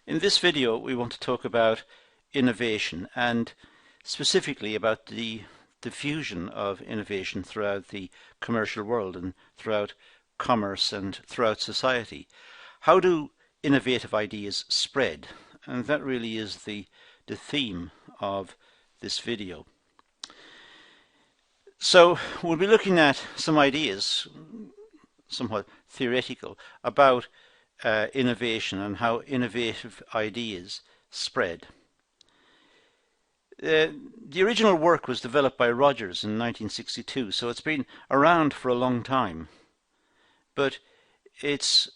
In this video, we want to talk about innovation and specifically about the diffusion of innovation throughout the commercial world and throughout commerce and throughout society. How do innovative ideas spread? And that really is the theme of this video. So we'll be looking at some ideas, somewhat theoretical, about innovation and how innovative ideas spread. The original work was developed by Rogers in 1962, so it's been around for a long time, but it's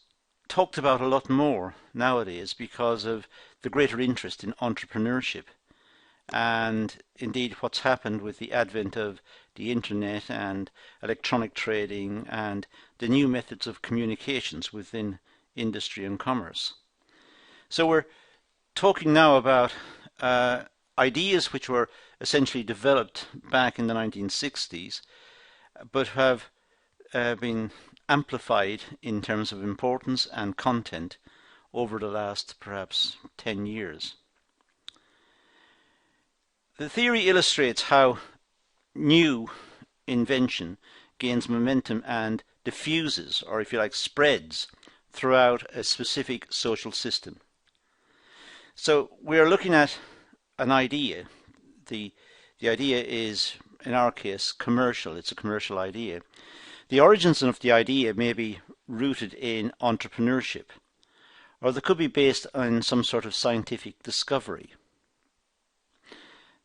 talked about a lot more nowadays because of the greater interest in entrepreneurship and indeed what's happened with the advent of the internet and electronic trading and the new methods of communications within industry and commerce. So we're talking now about ideas which were essentially developed back in the 1960s but have been amplified in terms of importance and content over the last perhaps 10 years. The theory illustrates how new invention gains momentum and diffuses, or if you like, spreads throughout a specific social system. So we are looking at an idea. The idea is, in our case, commercial. It's a commercial idea. The origins of the idea may be rooted in entrepreneurship, or they could be based on some sort of scientific discovery.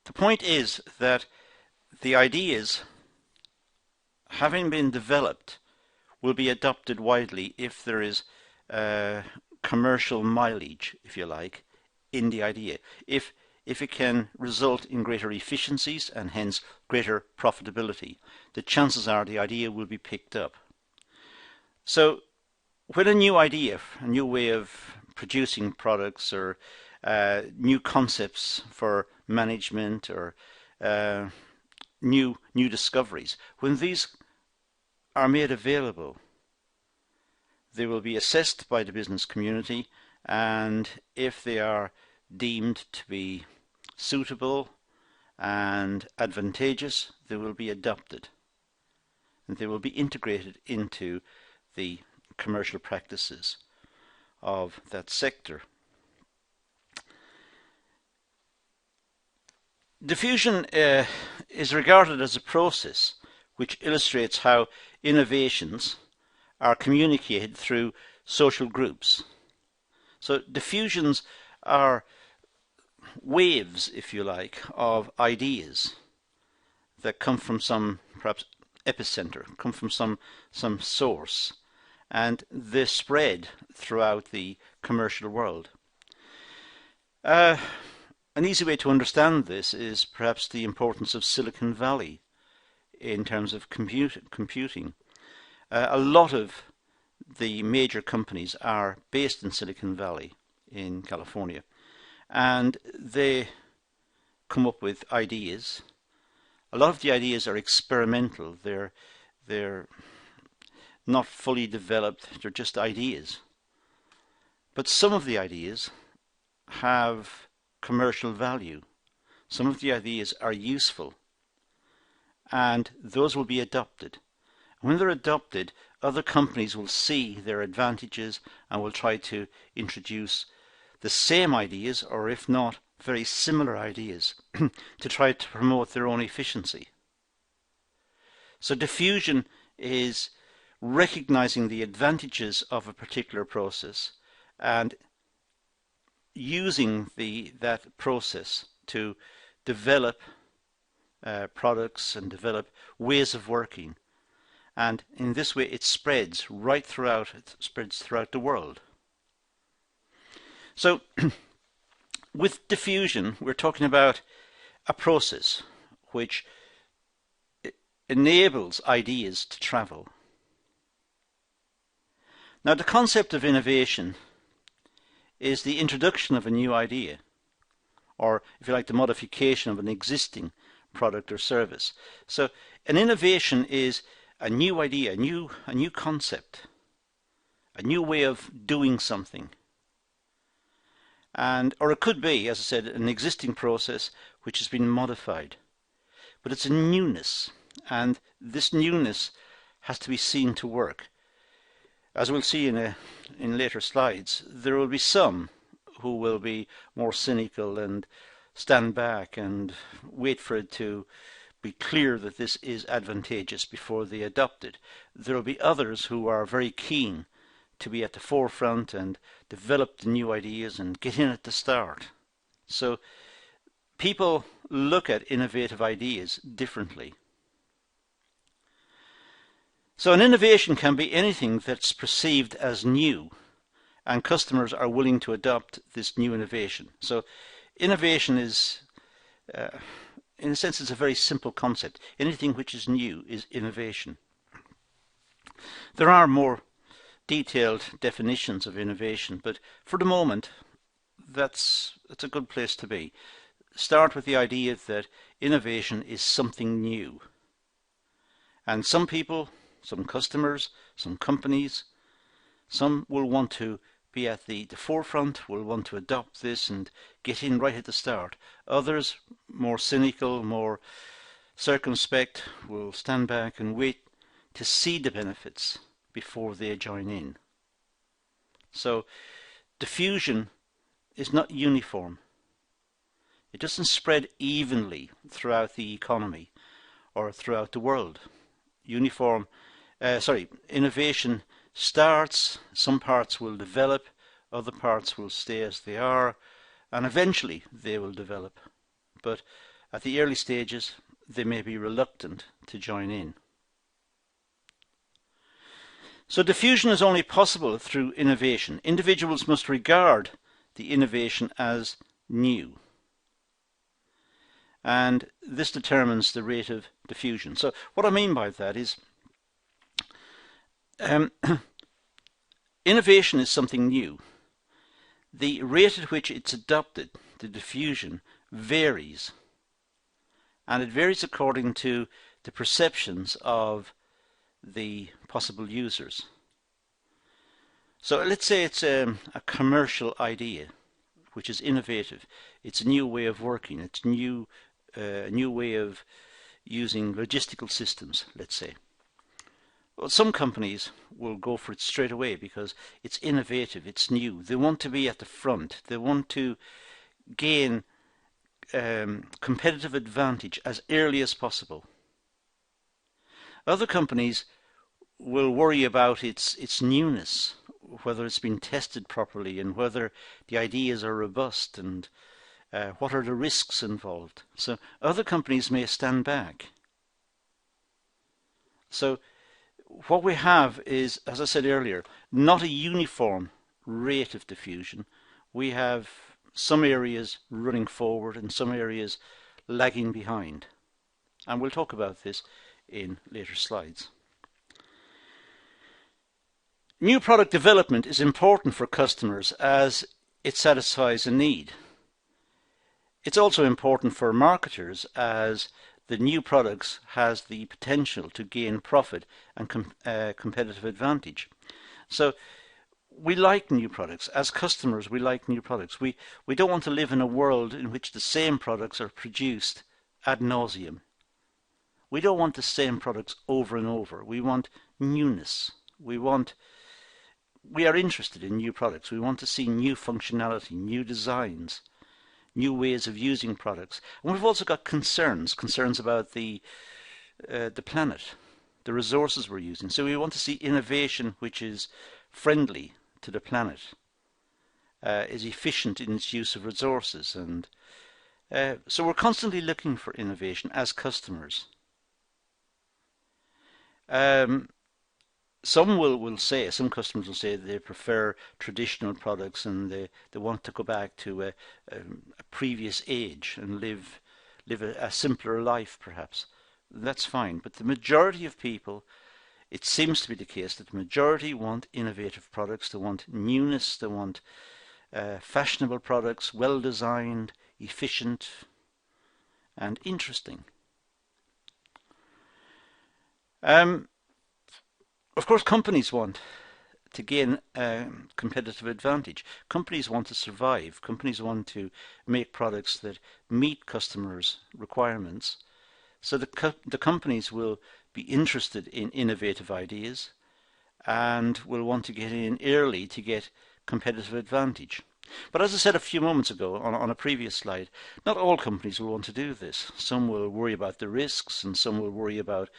The point is that the ideas, having been developed, will be adopted widely if there is commercial mileage, if you like, in the idea. If it can result in greater efficiencies and hence greater profitability, the chances are the idea will be picked up. So when a new idea, a new way of producing products or new concepts for management or new discoveries, when these are made available, they will be assessed by the business community, and if they are deemed to be suitable and advantageous, they will be adopted and they will be integrated into the commercial practices of that sector. Diffusion is regarded as a process which illustrates how innovations are communicated through social groups. So diffusions are waves, if you like, of ideas that come from some perhaps epicenter, come from some source, and they spread throughout the commercial world. An easy way to understand this is perhaps the importance of Silicon Valley in terms of computing. A lot of the major companies are based in Silicon Valley in California, and they come up with ideas. A lot of the ideas are experimental. They're not fully developed. They're just ideas. But some of the ideas have commercial value. Some of the ideas are useful, and those will be adopted. When they're adopted, other companies will see their advantages and will try to introduce the same ideas, or if not, very similar ideas, to try to promote their own efficiency. So diffusion is recognizing the advantages of a particular process and using that process to develop products and develop ways of working, and in this way it spreads throughout the world. So with diffusion we're talking about a process which enables ideas to travel. Now the concept of innovation is the introduction of a new idea, or if you like, the modification of an existing product or service. So an innovation is a new idea, a new concept, a new way of doing something. or it could be, as I said, an existing process which has been modified. But it's a newness, and this newness has to be seen to work. As we'll see in later slides, there will be some who will be more cynical and stand back and wait for it to be clear that this is advantageous before they adopt it. There will be others who are very keen to be at the forefront and develop the new ideas and get in at the start. So people look at innovative ideas differently. So an innovation can be anything that's perceived as new, and customers are willing to adopt this new innovation. So innovation is, in a sense, it's a very simple concept. Anything which is new is innovation. There are more detailed definitions of innovation, but for the moment, that's a good place to be. Start with the idea that innovation is something new. And some people, some customers, some companies, some will want to be at the forefront, will want to adopt this and get in right at the start. Others, more cynical, more circumspect, will stand back and wait to see the benefits before they join in. So diffusion is not uniform. It doesn't spread evenly throughout the economy or throughout the world. Innovation starts, some parts will develop, other parts will stay as they are, and eventually they will develop. But at the early stages, they may be reluctant to join in. So diffusion is only possible through innovation. Individuals must regard the innovation as new. And this determines the rate of diffusion. So what I mean by that is innovation is something new. The rate at which it's adopted, the diffusion, varies. And it varies according to the perceptions of the possible users. So let's say it's a commercial idea which is innovative. It's a new way of working. It's a new way of using logistical systems, let's say. Well, some companies will go for it straight away because it's innovative, it's new. They want to be at the front. They want to gain competitive advantage as early as possible. Other companies will worry about its newness, whether it's been tested properly and whether the ideas are robust and what are the risks involved. So other companies may stand back. So what we have is, as I said earlier, not a uniform rate of diffusion. We have some areas running forward and some areas lagging behind. And we'll talk about this in later slides. New product development is important for customers as it satisfies a need. It's also important for marketers as the new products has the potential to gain profit and competitive advantage. So we like new products. As customers, we like new products. We don't want to live in a world in which the same products are produced ad nauseum. We don't want the same products over and over. We want newness. We are interested in new products. We want to see new functionality, new designs, new ways of using products. And we've also got concerns about the planet, the resources we're using. So we want to see innovation which is friendly to the planet, is efficient in its use of resources. And so we're constantly looking for innovation as customers. Some customers will say they prefer traditional products and they want to go back to a previous age and live a simpler life perhaps. That's fine, but the majority of people, it seems to be the case that the majority want innovative products. They want newness, they want fashionable products, well designed, efficient and interesting. Of course, companies want to gain competitive advantage. Companies want to survive. Companies want to make products that meet customers' requirements. So the companies will be interested in innovative ideas and will want to get in early to get competitive advantage. But as I said a few moments ago on a previous slide, not all companies will want to do this. Some will worry about the risks, and some will worry about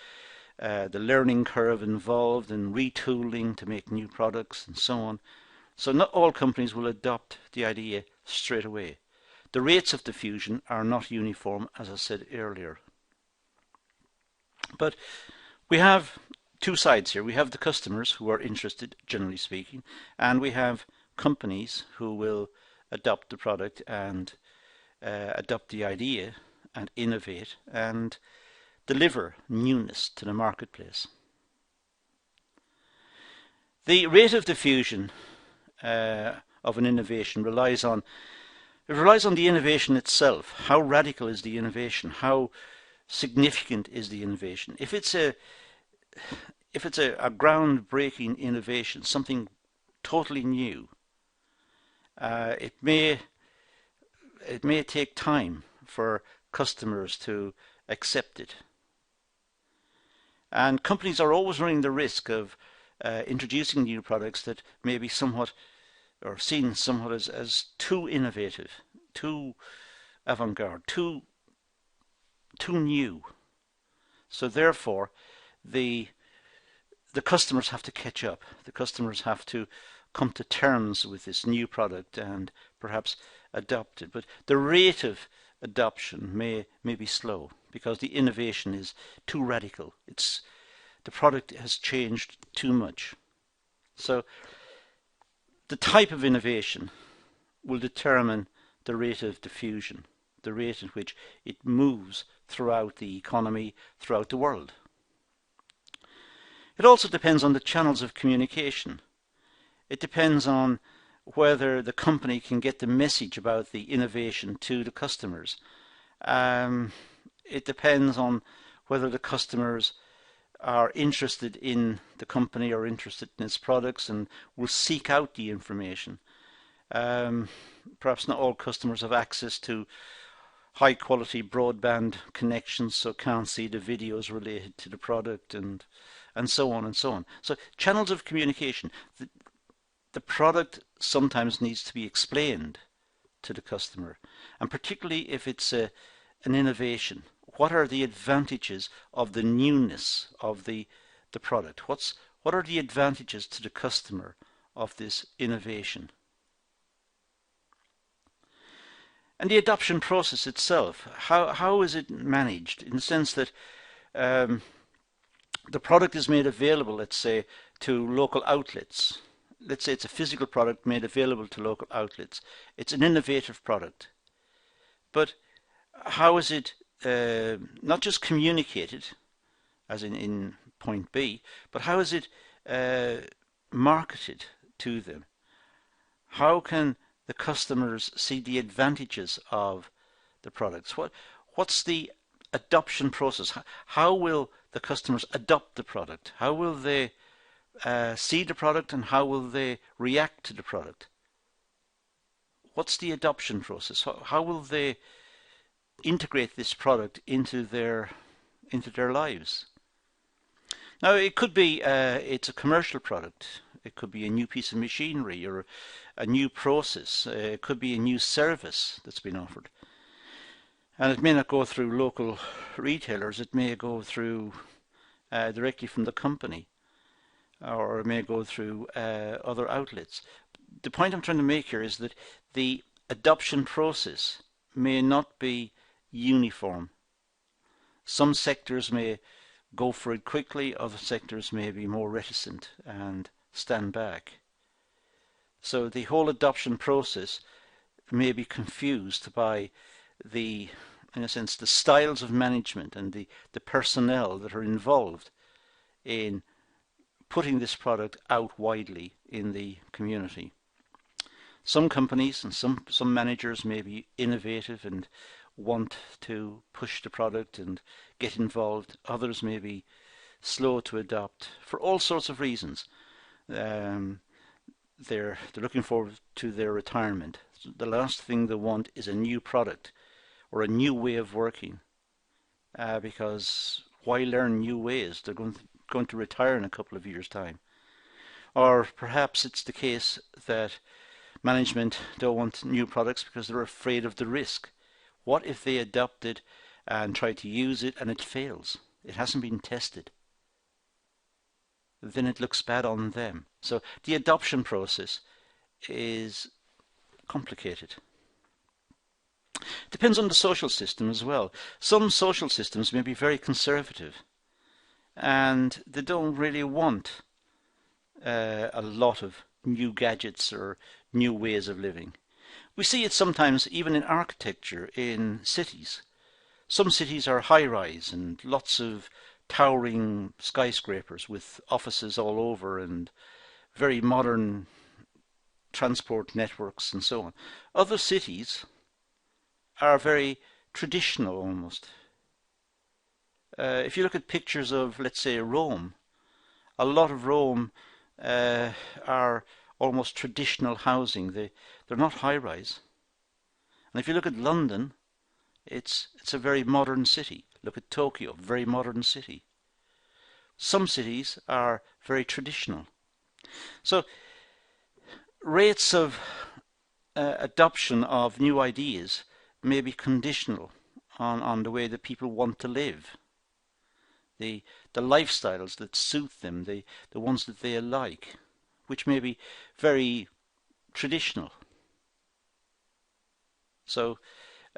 the learning curve involved in retooling to make new products and so on. So not all companies will adopt the idea straight away. The rates of diffusion are not uniform, as I said earlier. But we have two sides here. We have the customers who are interested, generally speaking, and we have companies who will adopt the product and adopt the idea and innovate and deliver newness to the marketplace. The rate of diffusion of an innovation relies on the innovation itself. How radical is the innovation? How significant is the innovation? If it's a groundbreaking innovation, something totally new, it may take time for customers to accept it. And companies are always running the risk of introducing new products that may be somewhat, or seen somewhat as too innovative, too avant-garde, too new. So therefore, the customers have to catch up. The customers have to come to terms with this new product and perhaps adopt it. But the rate of adoption may be slow because the innovation is too radical. The product has changed too much. So the type of innovation will determine the rate of diffusion, the rate at which it moves throughout the economy, throughout the world. It also depends on the channels of communication. It depends on whether the company can get the message about the innovation to the customers. It depends on whether the customers are interested in the company or interested in its products and will seek out the information. Perhaps not all customers have access to high quality broadband connections, so can't see the videos related to the product and so on and so on. So channels of communication. The product sometimes needs to be explained to the customer, and particularly if it's an innovation. What are the advantages of the newness of the product? What are the advantages to the customer of this innovation? And the adoption process itself, how is it managed? In the sense that the product is made available, let's say, to local outlets. Let's say it's a physical product made available to local outlets. It's an innovative product. But how is it not just communicated, as in point B, but how is it marketed to them? How can the customers see the advantages of the products? What's the adoption process? How will the customers adopt the product? How will they see the product, and how will they react to the product? What's the adoption process? How will they integrate this product into their lives? Now, it could be it's a commercial product. It could be a new piece of machinery or a new process. It could be a new service that's been offered. And it may not go through local retailers. It may go through directly from the company, or it may go through other outlets. The point I'm trying to make here is that the adoption process may not be uniform. Some sectors may go for it quickly, other sectors may be more reticent and stand back. So the whole adoption process may be confused by in a sense, the styles of management and the personnel that are involved in putting this product out widely in the community. Some companies and some managers may be innovative and want to push the product and get involved. Others may be slow to adopt for all sorts of reasons. Um, they're looking forward to their retirement. The last thing they want is a new product or a new way of working, because why learn new ways? They're going to retire in a couple of years' time. Or perhaps it's the case that management don't want new products because they're afraid of the risk. What if they adopt it and try to use it and it fails? It hasn't been tested. Then it looks bad on them. So the adoption process is complicated. Depends on the social system as well. Some social systems may be very conservative and they don't really want a lot of new gadgets or new ways of living. We see it sometimes even in architecture in cities. Some cities are high-rise and lots of towering skyscrapers with offices all over and very modern transport networks and so on. Other cities are very traditional almost. If you look at pictures of, let's say, Rome, a lot of Rome are almost traditional housing. They're not high-rise. And if you look at London, it's a very modern city. Look at Tokyo, very modern city. Some cities are very traditional. So rates of adoption of new ideas may be conditional on the way that people want to live, the lifestyles that suit them, the ones that they like, which may be very traditional. So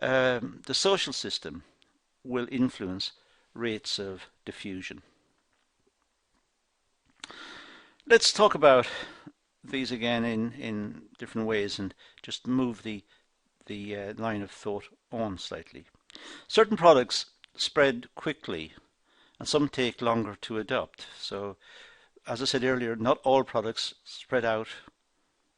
the social system will influence rates of diffusion. Let's talk about these again in different ways and just move the line of thought on slightly. Certain products spread quickly and some take longer to adopt. So as I said earlier, not all products spread out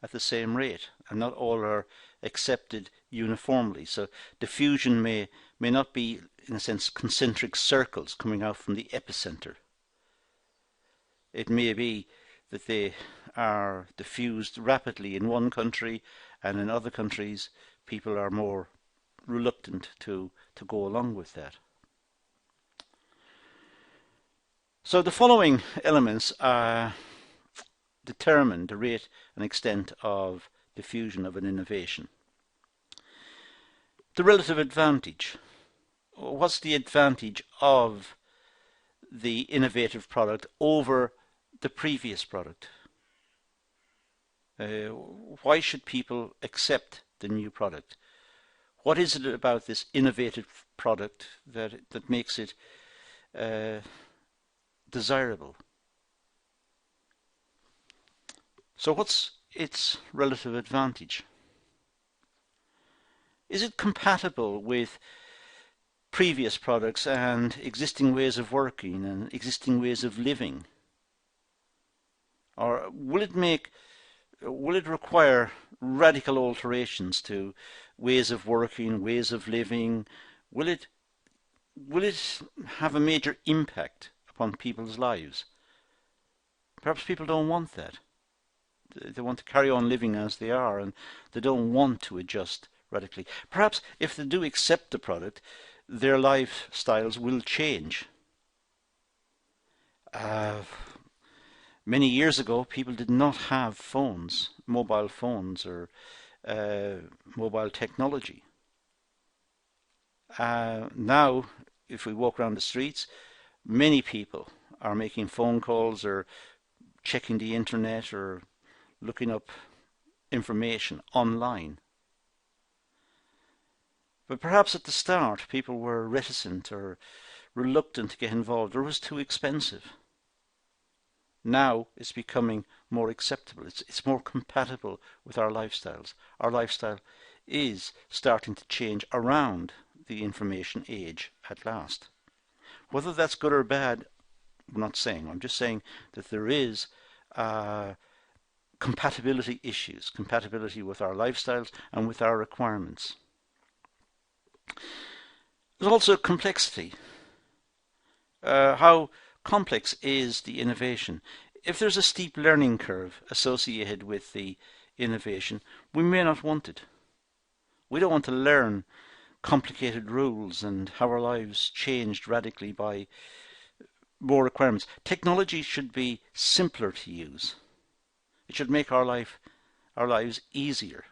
at the same rate and not all are accepted uniformly. So diffusion may not be, in a sense, concentric circles coming out from the epicenter. It may be that they are diffused rapidly in one country and in other countries people are more reluctant to go along with that. So the following elements determine the rate and extent of diffusion of an innovation. The relative advantage. What's the advantage of the innovative product over the previous product? Why should people accept the new product? What is it about this innovative product that makes it desirable? So what's its relative advantage? Is it compatible with previous products and existing ways of working and existing ways of living? Or will it require radical alterations to ways of working, ways of living? Will it have a major impact upon people's lives? Perhaps people don't want that. They want to carry on living as they are and they don't want to adjust radically. Perhaps if they do accept the product, their lifestyles will change. Many years ago, people did not have phones, mobile phones or mobile technology. Now, if we walk around the streets, many people are making phone calls or checking the internet or looking up information online. But perhaps at the start people were reticent or reluctant to get involved, or it was too expensive. Now it's becoming more acceptable. It's more compatible with our lifestyles. Our lifestyle is starting to change around the information age at last. Whether that's good or bad, I'm not saying. I'm just saying that there is compatibility issues, compatibility with our lifestyles and with our requirements. There's also complexity. How complex is the innovation? If there's a steep learning curve associated with the innovation, we may not want it. We don't want to learn complicated rules and how our lives changed radically by more requirements. Technology should be simpler to use. It should make our lives easier.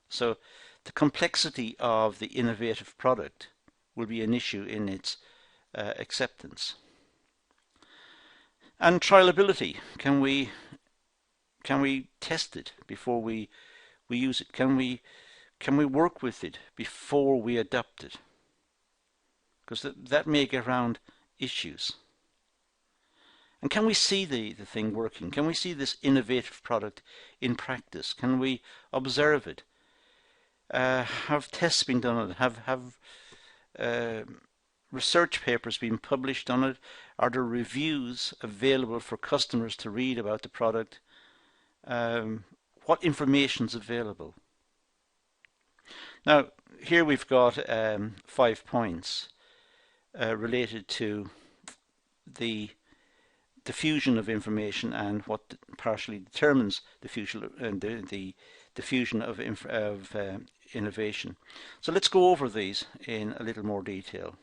So the complexity of the innovative product will be an issue in its acceptance. And trialability. Can we test it before we use it? Can we work with it before we adopt it? Because that may get around issues. And can we see the thing working? Can we see this innovative product in practice? Can we observe it? Have tests been done on it? Have research papers been published on it? Are there reviews available for customers to read about the product? What information is available? Now, here we've got 5 points related to the diffusion of information and what partially determines the diffusion of innovation. So let's go over these in a little more detail.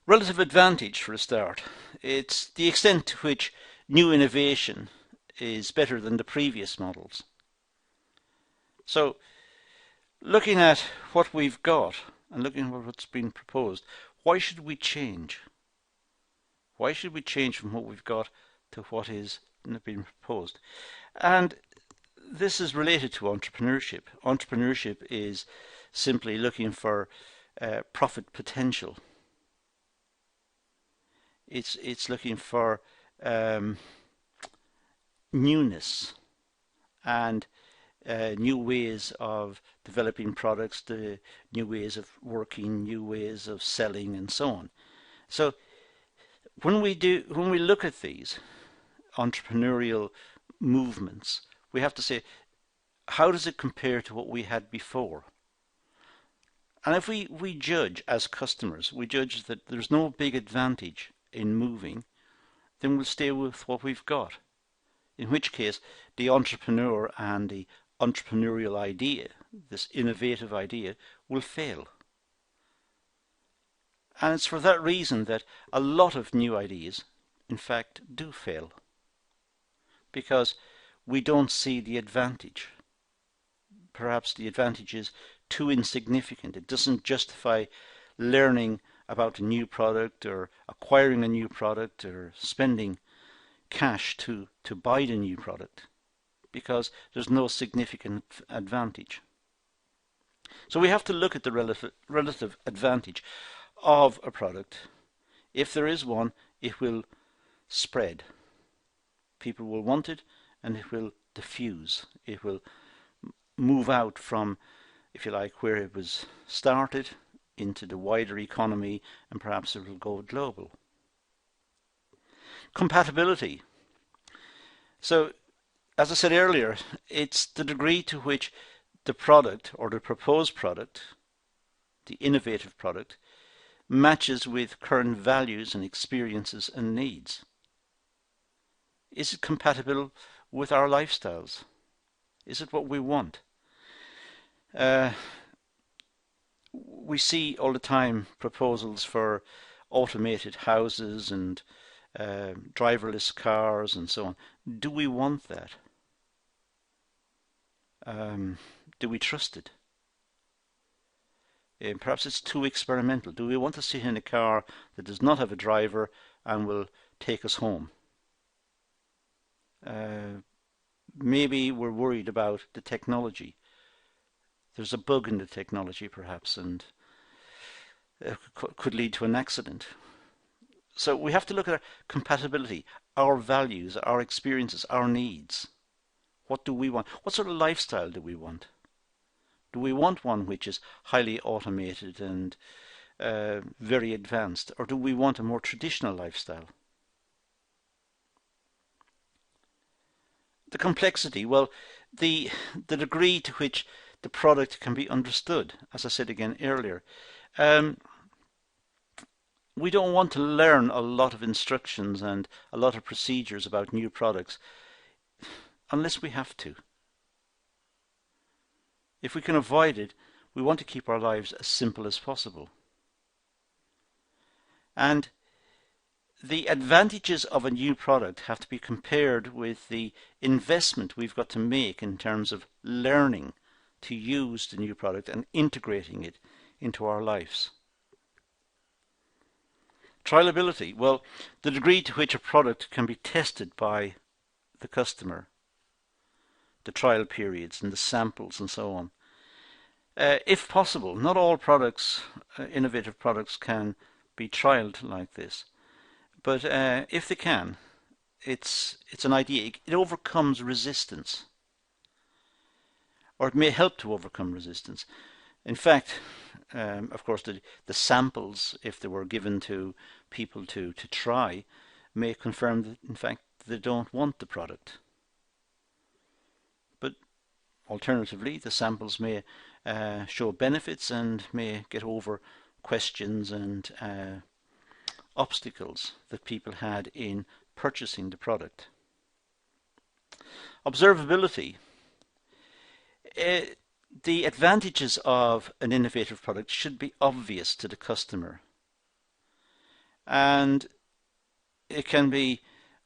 Relative advantage for a start. It's the extent to which new innovation is better than the previous models. So looking at what we've got and looking at what's been proposed, why should we change? Why should we change from what we've got to what is being proposed? And this is related to entrepreneurship. Entrepreneurship is simply looking for profit potential. It's looking for newness and new ways of developing products, the new ways of working, new ways of selling, and so on. So when we look at these entrepreneurial movements, we have to say, how does it compare to what we had before? And if we judge as customers, we judge that there's no big advantage in moving, then we'll stay with what we've got. In which case, the entrepreneur and the entrepreneurial idea, this innovative idea, will fail. And it's for that reason that a lot of new ideas, in fact, do fail. Because we don't see the advantage. Perhaps the advantage is too insignificant. It doesn't justify learning about a new product or acquiring a new product or spending cash to buy the new product, because there's no significant advantage. So we have to look at the relative advantage of a product. If there is one, it will spread. People will want it and it will diffuse. It will move out from, if you like, where it was started into the wider economy, and perhaps it will go global. Compatibility. So, as I said earlier, it's the degree to which the product or the proposed product, the innovative product, matches with current values and experiences and needs. Is it compatible with our lifestyles? Is it what we want? We see all the time proposals for automated houses and driverless cars and so on. Do we want that? Do we trust it? Perhaps it's too experimental. Do we want to sit in a car that does not have a driver and will take us home? Maybe we're worried about the technology. There's a bug in the technology perhaps, and it could lead to an accident. So we have to look at our compatibility, our values, our experiences, our needs. What do we want? What sort of lifestyle do we want? Do we want one which is highly automated and very advanced, or do we want a more traditional lifestyle? The complexity, well, the degree to which the product can be understood, as I said again earlier. we don't want to learn a lot of instructions and a lot of procedures about new products unless we have to. If we can avoid it, we want to keep our lives as simple as possible. And the advantages of a new product have to be compared with the investment we've got to make in terms of learning to use the new product and integrating it into our lives. Trialability, well, the degree to which a product can be tested by the customer, the trial periods and the samples and so on. If possible, not all products, innovative products, can be trialed like this, but if they can, it's an idea. It overcomes resistance, or it may help to overcome resistance. In fact, of course, the samples, if they were given to people to try, may confirm that, in fact, they don't want the product. But alternatively, the samples may show benefits and may get over questions and obstacles that people had in purchasing the product. Observability. The advantages of an innovative product should be obvious to the customer. And it can be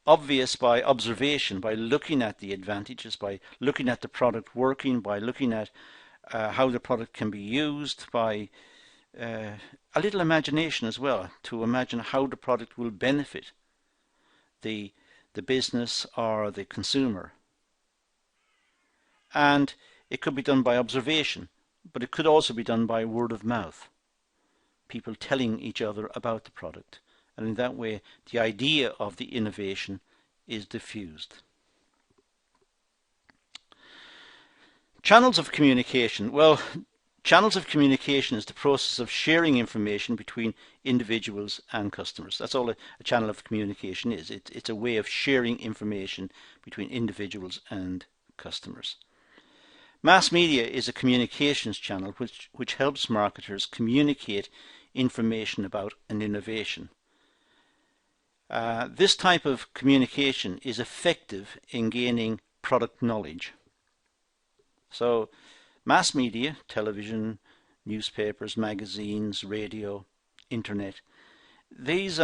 obvious by observation, by looking at the advantages, by looking at the product working, by looking at how the product can be used, by a little imagination as well, to imagine how the product will benefit the business or the consumer. And it could be done by observation, but it could also be done by word of mouth, people telling each other about the product. And in that way, the idea of the innovation is diffused. Channels of communication. Well, channels of communication is the process of sharing information between individuals and customers. That's all a channel of communication is. It's a way of sharing information between individuals and customers. Mass media is a communications channel which helps marketers communicate information about an innovation. This type of communication is effective in gaining product knowledge. So mass media, television, newspapers, magazines, radio, internet, these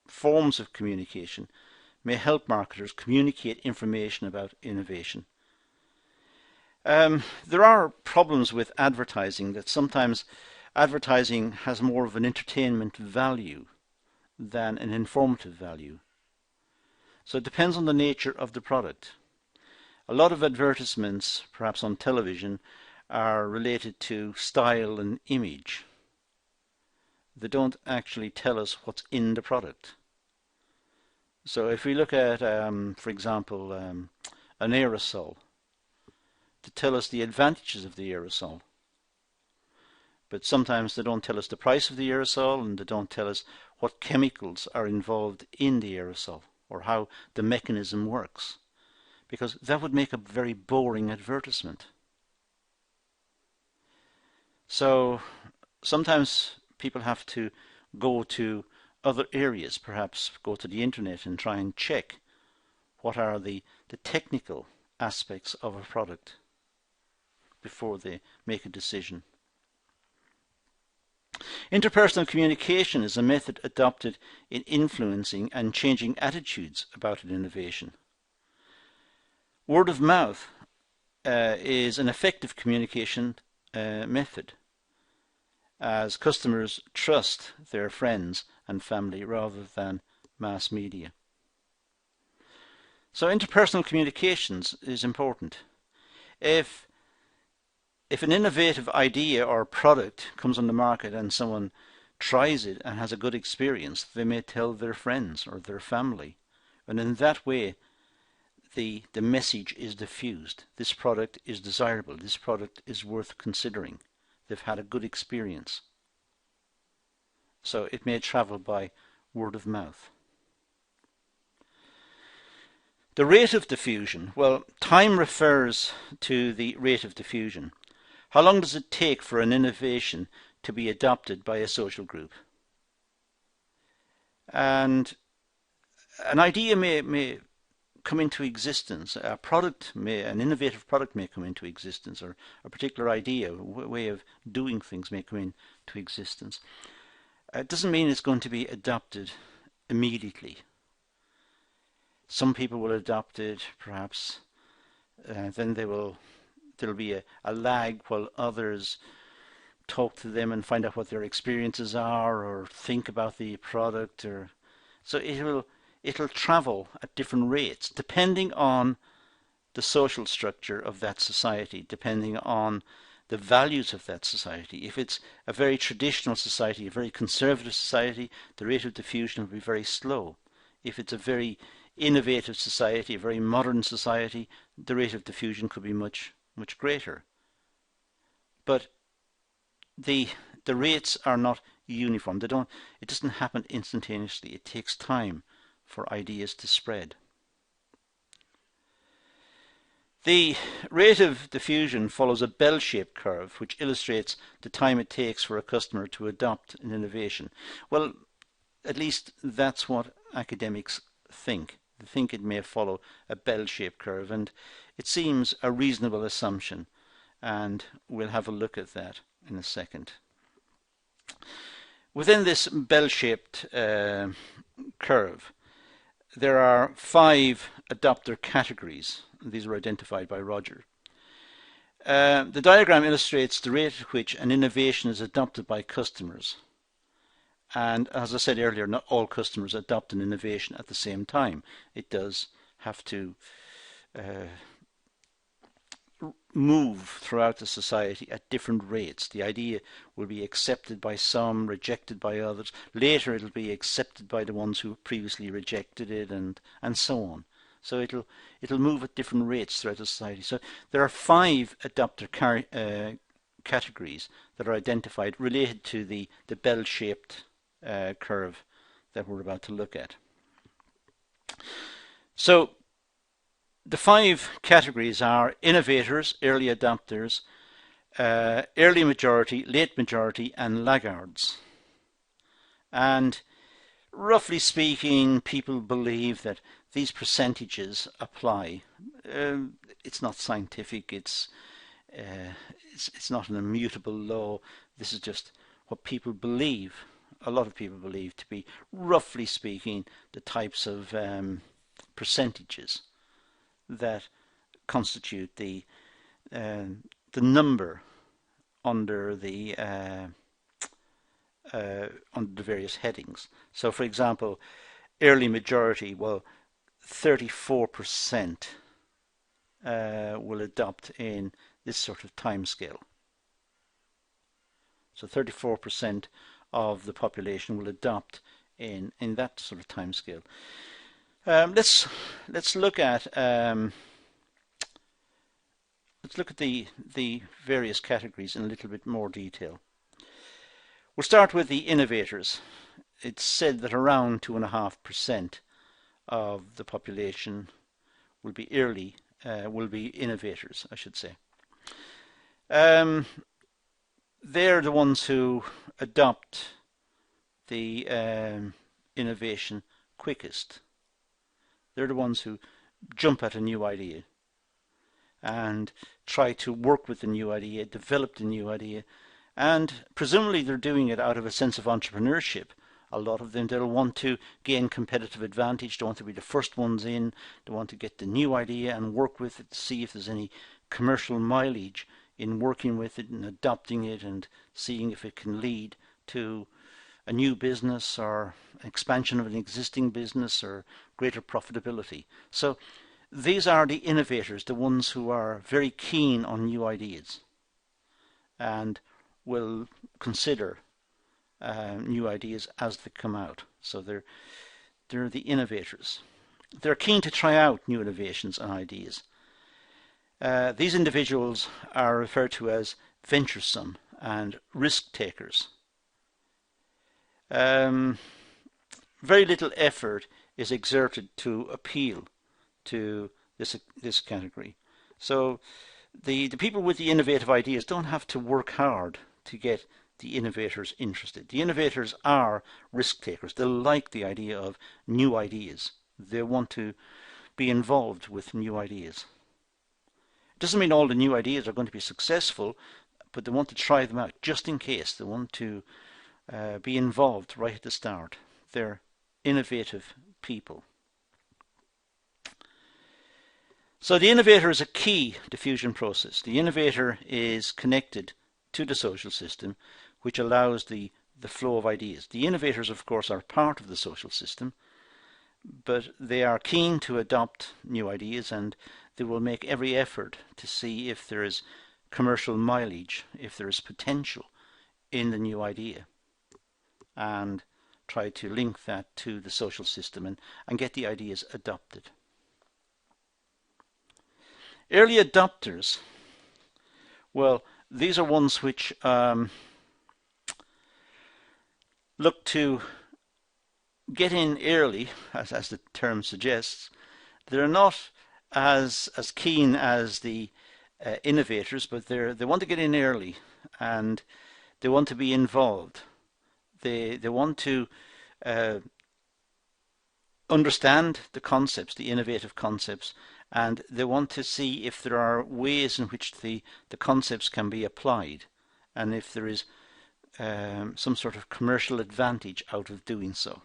forms of communication may help marketers communicate information about innovation. There are problems with advertising, that sometimes advertising has more of an entertainment value than an informative value. So it depends on the nature of the product. A lot of advertisements, perhaps on television, are related to style and image. They don't actually tell us what's in the product. So if we look at, for example, an aerosol, to tell us the advantages of the aerosol. But sometimes they don't tell us the price of the aerosol, and they don't tell us what chemicals are involved in the aerosol or how the mechanism works, because that would make a very boring advertisement. So sometimes people have to go to other areas, perhaps go to the internet and try and check what are the technical aspects of a product before they make a decision. Interpersonal communication is a method adopted in influencing and changing attitudes about an innovation. Word of mouth is an effective communication method, as customers trust their friends and family rather than mass media. So interpersonal communications is important. If an innovative idea or product comes on the market and someone tries it and has a good experience, they may tell their friends or their family. And in that way, the message is diffused. This product is desirable. This product is worth considering. They've had a good experience. So it may travel by word of mouth. The rate of diffusion. Well, time refers to the rate of diffusion. How long does it take for an innovation to be adopted by a social group? And an idea may come into existence, an innovative product may come into existence, or a particular idea, a way of doing things may come into existence. It doesn't mean it's going to be adopted immediately. Some people will adopt it, perhaps, then there'll be a lag while others talk to them and find out what their experiences are, or think about the product, or so it'll travel at different rates depending on the social structure of that society, depending on the values of that society. If it's a very traditional society, a very conservative society, the rate of diffusion will be very slow. If it's a very innovative society, a very modern society, the rate of diffusion could be much greater. But the rates are not uniform. It doesn't happen instantaneously. It takes time for ideas to spread. The rate of diffusion follows a bell-shaped curve which illustrates the time it takes for a customer to adopt an innovation. Well, at least that's what academics think. They think it may follow a bell-shaped curve, and it seems a reasonable assumption, and we'll have a look at that in a second. Within this bell-shaped curve, there are 5 adopter categories. These were identified by Rogers. The diagram illustrates the rate at which an innovation is adopted by customers. And as I said earlier, not all customers adopt an innovation at the same time. It does have to move throughout the society at different rates. The idea will be accepted by some, rejected by others. Later it'll be accepted by the ones who previously rejected it, and so on. So it'll move at different rates throughout the society. So there are 5 adopter categories that are identified related to the bell-shaped curve that we're about to look at. So the 5 categories are innovators, early adopters, early majority, late majority, and Lagardes. And roughly speaking, people believe that these percentages apply. It's not scientific. It's not an immutable law. This is just what people believe. A lot of people believe to be, roughly speaking, the types of percentages that constitute the number under the various headings. So, for example, early majority, well, 34% will adopt in this sort of time scale. So 34% of the population will adopt in that sort of time scale. Let's look at the various categories in a little bit more detail. We'll start with the innovators. It's said that around 2.5% of the population will be innovators, I should say. They're the ones who adopt the innovation quickest. They're the ones who jump at a new idea and try to work with the new idea, develop the new idea, and presumably they're doing it out of a sense of entrepreneurship. A lot of them, they'll want to gain competitive advantage. They want to be the first ones in. They want to get the new idea and work with it to see if there's any commercial mileage in working with it and adopting it and seeing if it can lead to a new business or expansion of an existing business or greater profitability. So these are the innovators, the ones who are very keen on new ideas and will consider new ideas as they come out. So they're the innovators. They're keen to try out new innovations and ideas. These individuals are referred to as venturesome and risk takers. Very little effort is exerted to appeal to this category. So the people with the innovative ideas don't have to work hard to get the innovators interested. The innovators are risk takers. They like the idea of new ideas. They want to be involved with new ideas. It doesn't mean all the new ideas are going to be successful, but they want to try them out just in case. They want to be involved right at the start. They're innovative people. So the innovator is a key diffusion process. The innovator is connected to the social system, which allows the flow of ideas. The innovators, of course, are part of the social system, but they are keen to adopt new ideas, and they will make every effort to see if there is commercial mileage, if there is potential in the new idea, and try to link that to the social system and get the ideas adopted. Early adopters, well, these are ones which look to get in early, as the term suggests. They're not as keen as the innovators, but they want to get in early, and they want to be involved. They want to understand the concepts, the innovative concepts, and they want to see if there are ways in which the concepts can be applied, and if there is some sort of commercial advantage out of doing so.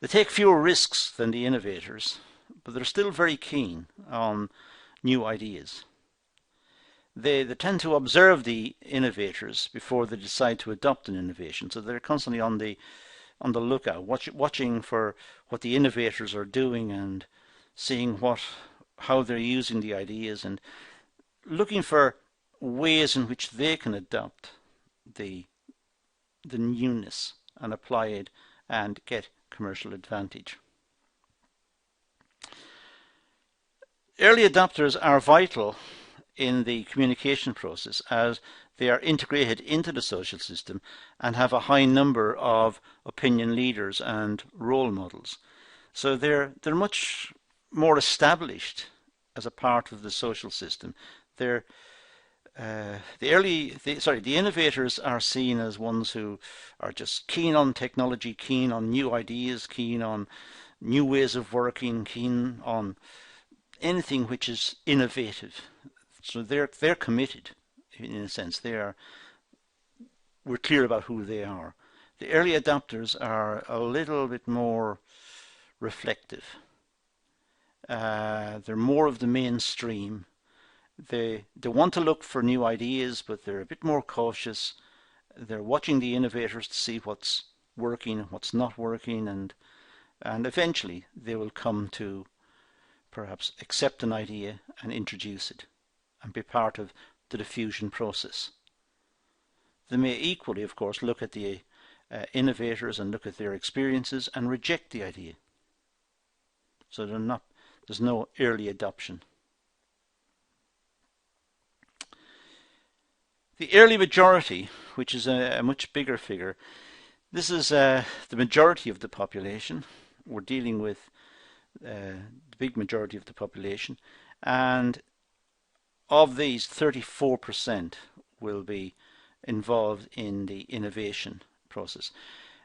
They take fewer risks than the innovators, but they're still very keen on new ideas. They tend to observe the innovators before they decide to adopt an innovation, so they're constantly on the lookout, watching for what the innovators are doing and seeing how they're using the ideas, and looking for ways in which they can adopt the newness and apply it and get commercial advantage. Early adopters are vital in the communication process, as they are integrated into the social system and have a high number of opinion leaders and role models. So they're much more established as a part of the social system. The innovators are seen as ones who are just keen on technology, keen on new ideas, keen on new ways of working, keen on anything which is innovative. So they're committed, in a sense. We're clear about who they are. The early adopters are a little bit more reflective. They're more of the mainstream. They want to look for new ideas, but they're a bit more cautious. They're watching the innovators to see what's working and what's not working, and eventually they will come to perhaps accept an idea and introduce it and be part of the diffusion process. They may equally, of course, look at the innovators and look at their experiences and reject the idea. So there's no early adoption. The early majority, which is a much bigger figure, this is the majority of the population. We're dealing with the big majority of the population, and of these, 34% will be involved in the innovation process.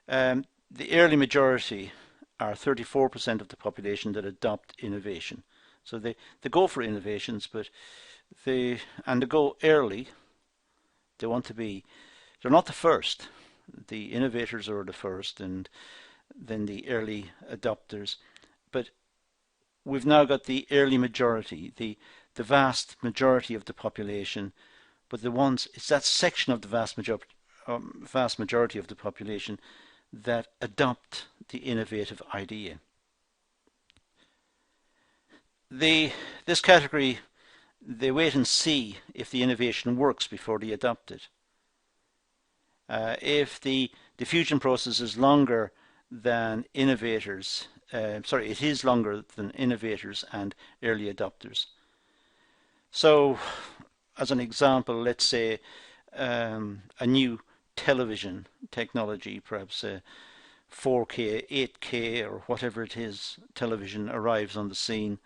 The early majority are 34% of the population that adopt innovation. So they go for innovations, but they go early. They want to be, they're not the first. The innovators are the first, and then the early adopters. But we've now got the early majority, the vast majority of the population, but it's that section of the vast majority of the population that adopt the innovative idea. This category, they wait and see if the innovation works before they adopt it. If the diffusion process is longer than innovators, it is longer than innovators and early adopters. So, as an example, let's say a new television technology, perhaps a 4K, 8K, or whatever it is, television arrives on the scene.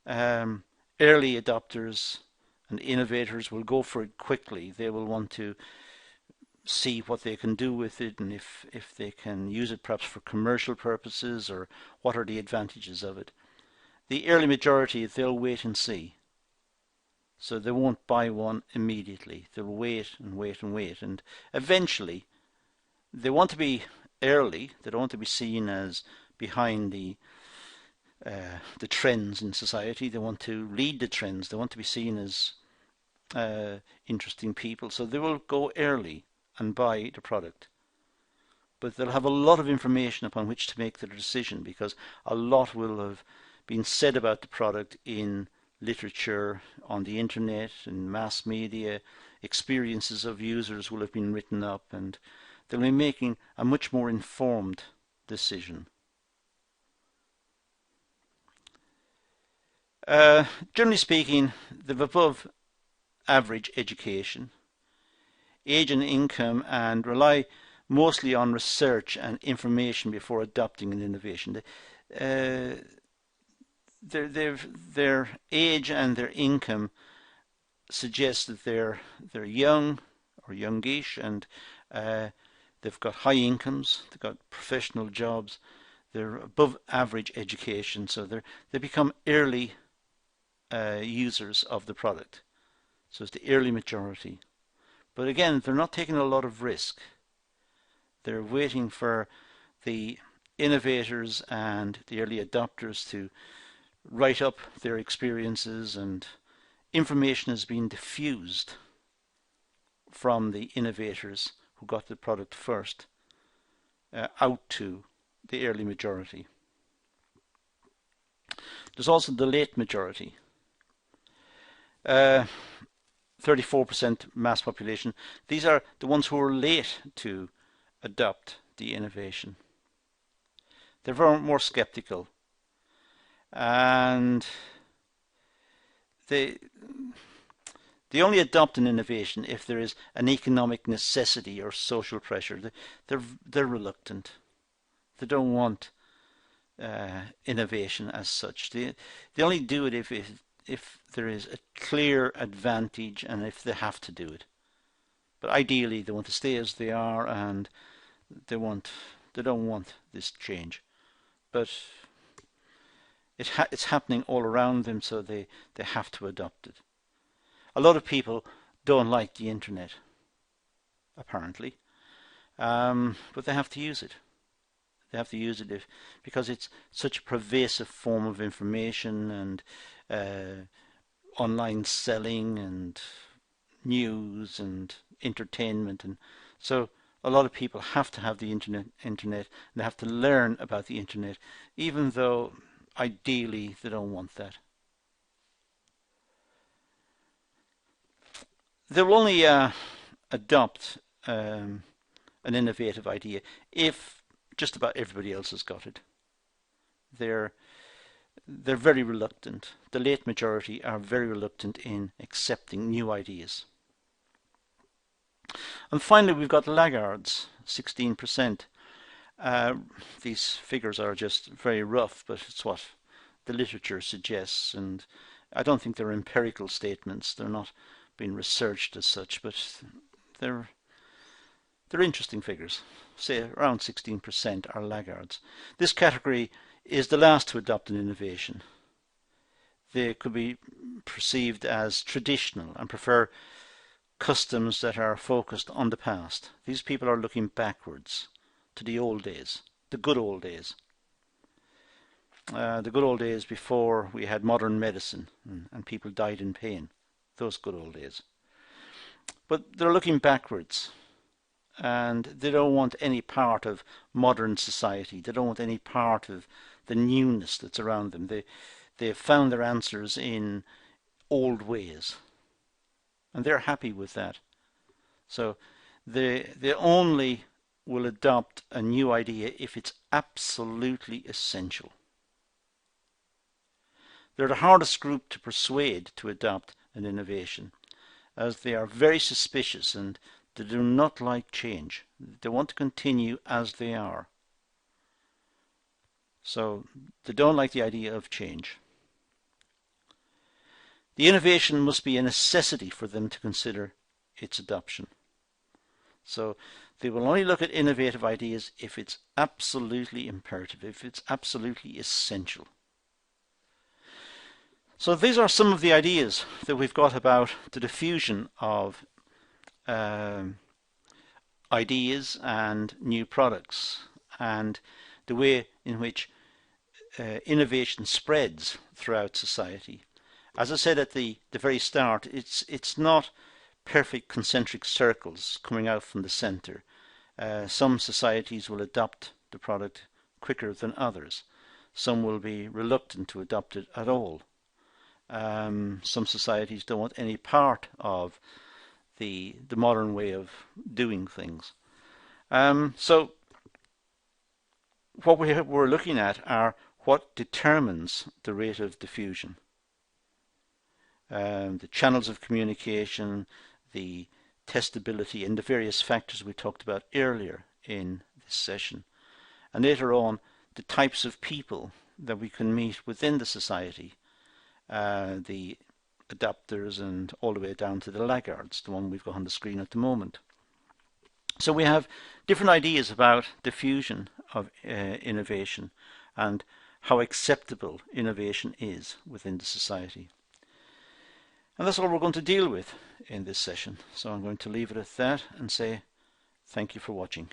Early adopters And innovators will go for it quickly. They will want to see what they can do with it, and if they can use it perhaps for commercial purposes, or what are the advantages of it. The early majority, they'll wait and see. So they won't buy one immediately. They'll wait and wait and wait. And eventually, they want to be early. They don't want to be seen as behind the trends in society. They want to lead the trends. They want to be seen as interesting people. So they will go early and buy the product. But they'll have a lot of information upon which to make their decision, because a lot will have been said about the product in literature, on the internet, in mass media. Experiences of users will have been written up, and they'll be making a much more informed decision. Generally speaking, they've above average education, age and income, and rely mostly on research and information before adopting an innovation. Their age and their income suggests that they're young or youngish, and they've got high incomes, they've got professional jobs, they're above average education, so they become early users of the product. So it's the early majority. But again, they're not taking a lot of risk. They're waiting for the innovators and the early adopters to write up their experiences, and information is being diffused from the innovators who got the product first out to the early majority. There's also the late majority. 34% mass population. These are the ones who are late to adopt the innovation. They're very more skeptical, and they only adopt an innovation if there is an economic necessity or social pressure. They're reluctant. They don't want innovation as such. They only do it if there is a clear advantage and if they have to do it. But ideally, they want to stay as they are, and they don't want this change. But it's happening all around them, so they have to adopt it. A lot of people don't like the internet, apparently, but they have to use it. They have to use it because it's such a pervasive form of information, and online selling and news and entertainment, and so a lot of people have to have the internet, and they have to learn about the internet, even though ideally they don't want that. They will only adopt an innovative idea if just about everybody else has got it. They're very reluctant. The late majority are very reluctant in accepting new ideas. And finally, we've got Lagardes, 16%. These figures are just very rough, but it's what the literature suggests, and I don't think they're empirical statements. They're not being researched as such, but they're interesting figures. Say around 16% are Lagardes. This category is the last to adopt an innovation. They could be perceived as traditional and prefer customs that are focused on the past. These people are looking backwards to the old days, the good old days. The good old days before we had modern medicine and people died in pain. Those good old days. But they're looking backwards, and they don't want any part of modern society. They don't want any part of the newness that's around them. They have found their answers in old ways, and they're happy with that. So they only will adopt a new idea if it's absolutely essential. They're the hardest group to persuade to adopt an innovation, as they are very suspicious and they do not like change. They want to continue as they are. So they don't like the idea of change. The innovation must be a necessity for them to consider its adoption. So they will only look at innovative ideas if it's absolutely imperative, if it's absolutely essential. So these are some of the ideas that we've got about the diffusion of ideas and new products, and the way in which innovation spreads throughout society. As I said at the very start, it's not perfect concentric circles coming out from the center. Some societies will adopt the product quicker than others. Some will be reluctant to adopt it at all. Some societies don't want any part of the modern way of doing things. So what we're looking at are what determines the rate of diffusion. The channels of communication, the testability, and the various factors we talked about earlier in this session. And later on, the types of people that we can meet within the society, the adapters and all the way down to the Lagardes, the one we've got on the screen at the moment. So we have different ideas about diffusion of innovation and how acceptable innovation is within the society. And that's all we're going to deal with in this session. So I'm going to leave it at that and say thank you for watching.